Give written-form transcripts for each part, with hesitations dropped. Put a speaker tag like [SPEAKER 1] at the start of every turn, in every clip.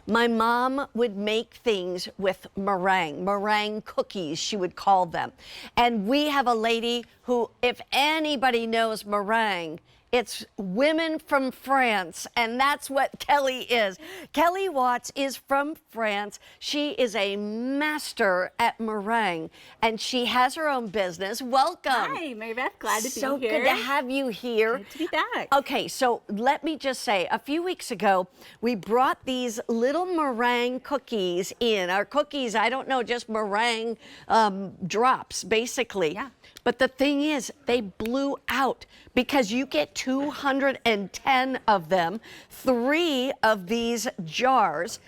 [SPEAKER 1] My mom would make things with meringue cookies, she would call them. And we have a lady who, if anybody knows meringue, it's women from France, and that's what Kelly is. Kelly Watts is from France. She is a master at meringue, and she has her own business. Welcome.
[SPEAKER 2] Hi, Mary Beth. Glad to be here.
[SPEAKER 1] So good to have you here.
[SPEAKER 2] Good to be back.
[SPEAKER 1] Okay, so let me just say, a few weeks ago, we brought these little meringue cookies in. Our cookies, I don't know, just meringue drops, basically.
[SPEAKER 2] Yeah.
[SPEAKER 1] But the thing is, they blew out because you get 210 of them, 3 of these jars,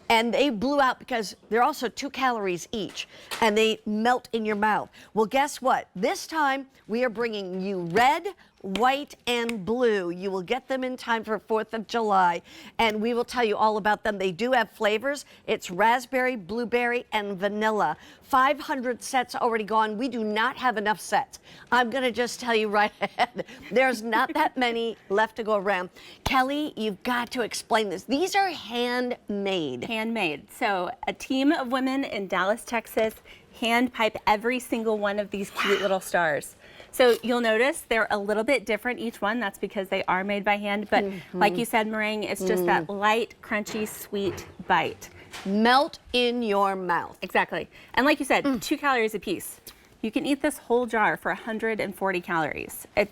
[SPEAKER 1] and they blew out because they're also 2 calories each, and they melt in your mouth. Well, guess what? This time, we are bringing you red, white, and blue. You will get them in time for 4th of July, and we will tell you all about them. They do have flavors. It's raspberry, blueberry, and vanilla. 500 sets already gone. We do not have enough sets. I'm going to just tell you right ahead. There's not that many left to go around. Kelly, you've got to explain this. These are handmade.
[SPEAKER 2] Handmade. So a team of women in Dallas, Texas, hand pipe every single one of these cute little stars. So you'll notice they're a little bit different, each one. That's because they are made by hand. But like you said, meringue, it's just that light, crunchy, sweet bite.
[SPEAKER 1] Melt in your mouth.
[SPEAKER 2] Exactly. And like you said, 2 calories a piece. You can eat this whole jar for 140 calories. It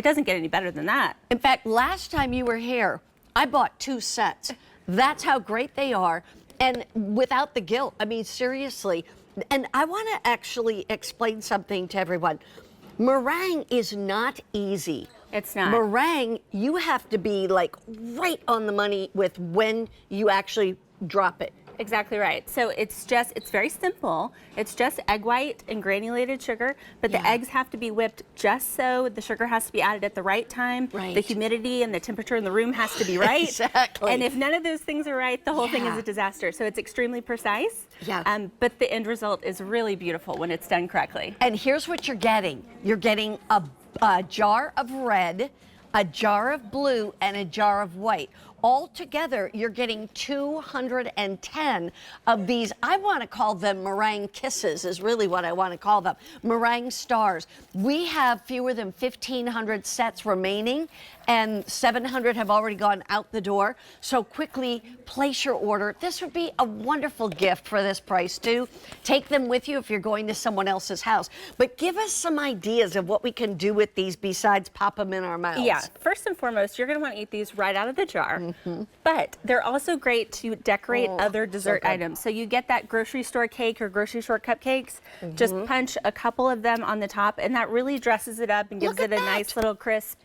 [SPEAKER 2] doesn't get any better than that.
[SPEAKER 1] In fact, last time you were here, I bought 2 sets. That's how great they are. And without the guilt, I mean, seriously. And I want to actually explain something to everyone. Meringue is not easy.
[SPEAKER 2] It's not.
[SPEAKER 1] Meringue, you have to be like right on the money with when you actually drop it.
[SPEAKER 2] Exactly right. So it's very simple. It's just egg white and granulated sugar, but the eggs have to be whipped just so the sugar has to be added at the right time.
[SPEAKER 1] Right.
[SPEAKER 2] The humidity and the temperature in the room has to be right.
[SPEAKER 1] Exactly.
[SPEAKER 2] And if none of those things are right, the whole thing is a disaster. So it's extremely precise.
[SPEAKER 1] Yeah.
[SPEAKER 2] But the end result is really beautiful when it's done correctly.
[SPEAKER 1] And here's what you're getting. You're getting a jar of red, a jar of blue, and a jar of white. All together, you're getting 210 of these. I want to call them meringue kisses is really what I want to call them. Meringue stars. We have fewer than 1,500 sets remaining, and 700 have already gone out the door. So quickly place your order. This would be a wonderful gift for this price too. Take them with you if you're going to someone else's house. But give us some ideas of what we can do with these besides pop them in our mouths.
[SPEAKER 2] Yeah, first and foremost, you're going to want to eat these right out of the jar. But they're also great to decorate other dessert items. So you get that grocery store cake or grocery store cupcakes, just punch a couple of them on the top, and that really dresses it up and gives it a nice little crisp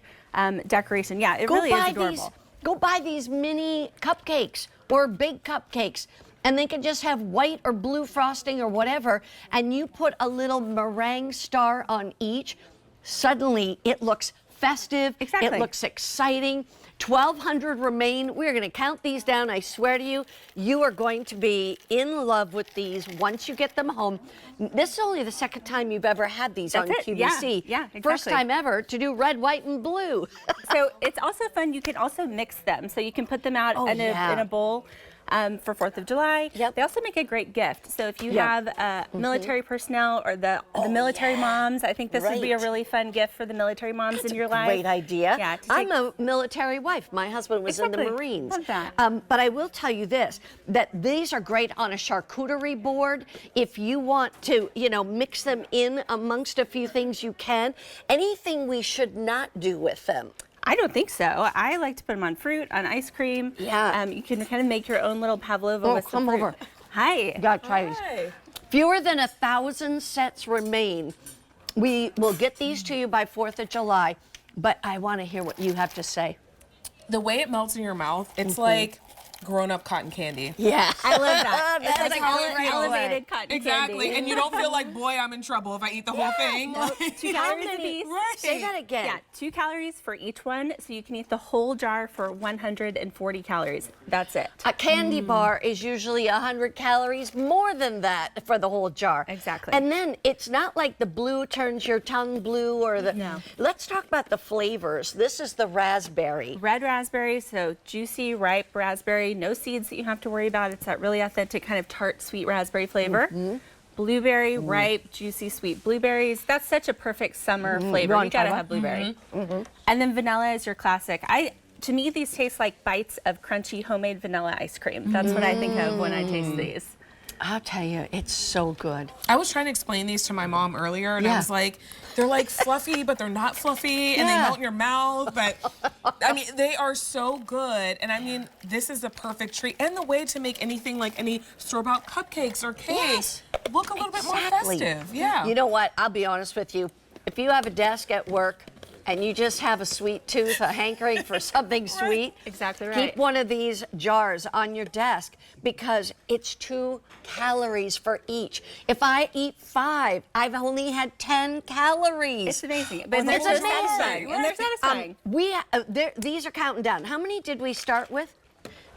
[SPEAKER 2] decoration. Yeah, it really is adorable.
[SPEAKER 1] Go buy these mini cupcakes or big cupcakes, and they can just have white or blue frosting or whatever, and you put a little meringue star on each. Suddenly it looks festive.
[SPEAKER 2] Exactly.
[SPEAKER 1] It looks exciting. 1,200 remain. We're going to count these down. I swear to you, you are going to be in love with these once you get them home. This is only the second time you've ever had these on QVC.
[SPEAKER 2] Yeah, exactly.
[SPEAKER 1] First time ever to do red, white, and blue.
[SPEAKER 2] So it's also fun. You can also mix them. So you can put them out in a bowl. For 4th of July. They also make a great gift. So if you have military personnel or the military moms, I think this would be a really fun gift for the military moms in your life.
[SPEAKER 1] Great idea.
[SPEAKER 2] Yeah,
[SPEAKER 1] I'm a military wife. My husband was in the Marines.
[SPEAKER 2] Love that.
[SPEAKER 1] But I will tell you this, that these are great on a charcuterie board. If you want to, mix them in amongst a few things, you can. Anything we should not do with them?
[SPEAKER 2] I don't think so. I like to put them on fruit, on ice cream.
[SPEAKER 1] Yeah.
[SPEAKER 2] You can kind of make your own little pavlova with some fruit.
[SPEAKER 1] Come over.
[SPEAKER 2] Hi.
[SPEAKER 1] You gotta try these. Fewer than 1,000 sets remain. We will get these to you by 4th of July, but I want to hear what you have to say.
[SPEAKER 3] The way it melts in your mouth, it's like grown-up cotton candy.
[SPEAKER 1] Yeah.
[SPEAKER 2] I love that. It's
[SPEAKER 3] That's
[SPEAKER 2] like
[SPEAKER 3] really
[SPEAKER 2] elevated cotton
[SPEAKER 3] Exactly,
[SPEAKER 2] candy.
[SPEAKER 3] and you don't feel like, boy, I'm in trouble if I eat the whole thing.
[SPEAKER 2] No, 2 calories a piece.
[SPEAKER 3] Right.
[SPEAKER 1] Say that again.
[SPEAKER 2] Yeah, 2 calories for each one, so you can eat the whole jar for 140 calories. That's it.
[SPEAKER 1] A candy bar is usually 100 calories, more than that for the whole jar.
[SPEAKER 2] Exactly.
[SPEAKER 1] And then it's not like the blue turns your tongue blue or the...
[SPEAKER 2] No.
[SPEAKER 1] Let's talk about the flavors. This is the raspberry.
[SPEAKER 2] Red raspberry, so juicy, ripe raspberry. raspberry, no seeds that you have to worry about. It's that really authentic kind of tart, sweet raspberry flavor. Blueberry, ripe, juicy, sweet blueberries. That's such a perfect summer flavor. You gotta have blueberry. And then vanilla is your classic. To me, these taste like bites of crunchy homemade vanilla ice cream. That's what I think of when I taste these.
[SPEAKER 1] I'll tell you, it's so good.
[SPEAKER 3] I was trying to explain these to my mom earlier, and I was like, they're like fluffy, but they're not fluffy, and they melt in your mouth. But I mean, they are so good. And I mean, this is the perfect treat. And the way to make anything like any store-bought cupcakes or cakes look a little bit more festive. Yeah.
[SPEAKER 1] You know what? I'll be honest with you. If you have a desk at work and you just have a sweet tooth, a hankering for something sweet,
[SPEAKER 2] Exactly right.
[SPEAKER 1] keep one of these jars on your desk because it's 2 calories for each. If I eat 5, I've only had 10 calories.
[SPEAKER 2] It's amazing. But
[SPEAKER 1] It's
[SPEAKER 2] they're
[SPEAKER 1] amazing.
[SPEAKER 2] satisfying. And they're satisfying.
[SPEAKER 1] These are counting down. How many did we start with?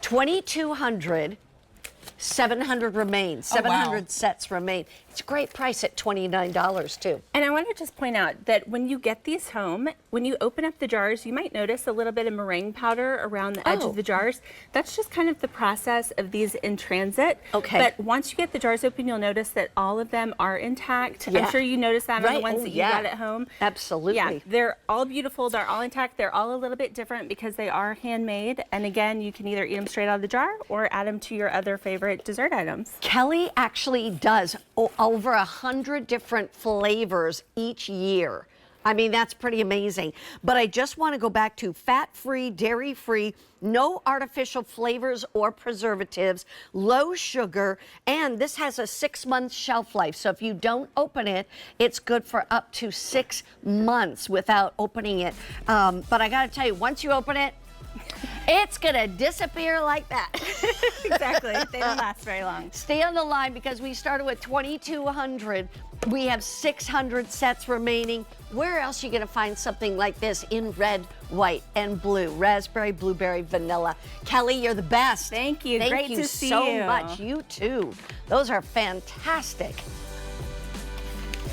[SPEAKER 1] 2,200. 700 remain. 700 sets remain. It's a great price at $29 too.
[SPEAKER 2] And I want to just point out that when you get these home, when you open up the jars, you might notice a little bit of meringue powder around the edge of the jars. That's just kind of the process of these in transit.
[SPEAKER 1] Okay.
[SPEAKER 2] But once you get the jars open, you'll notice that all of them are intact.
[SPEAKER 1] Yeah.
[SPEAKER 2] I'm sure you noticed that on the
[SPEAKER 1] Right.
[SPEAKER 2] ones
[SPEAKER 1] Oh,
[SPEAKER 2] that you
[SPEAKER 1] yeah.
[SPEAKER 2] got at home.
[SPEAKER 1] Absolutely.
[SPEAKER 2] Yeah, they're all beautiful. They're all intact. They're all a little bit different because they are handmade. And again, you can either eat them straight out of the jar or add them to your other favorite dessert items.
[SPEAKER 1] Kelly actually does over 100 different flavors each year. I mean, that's pretty amazing. But I just want to go back to fat-free, dairy-free, no artificial flavors or preservatives, low sugar, and this has a 6-month shelf life. So if you don't open it, it's good for up to 6 months without opening it. But I got to tell you, once you open it, it's gonna disappear like that.
[SPEAKER 2] Exactly. They don't last very long.
[SPEAKER 1] Stay on the line because we started with 2,200. We have 600 sets remaining. Where else are you gonna find something like this in red, white, and blue? Raspberry, blueberry, vanilla. Kelly, you're the best.
[SPEAKER 2] Thank you.
[SPEAKER 1] Thank
[SPEAKER 2] Great
[SPEAKER 1] you
[SPEAKER 2] to see
[SPEAKER 1] so
[SPEAKER 2] you.
[SPEAKER 1] much. You too. Those are fantastic.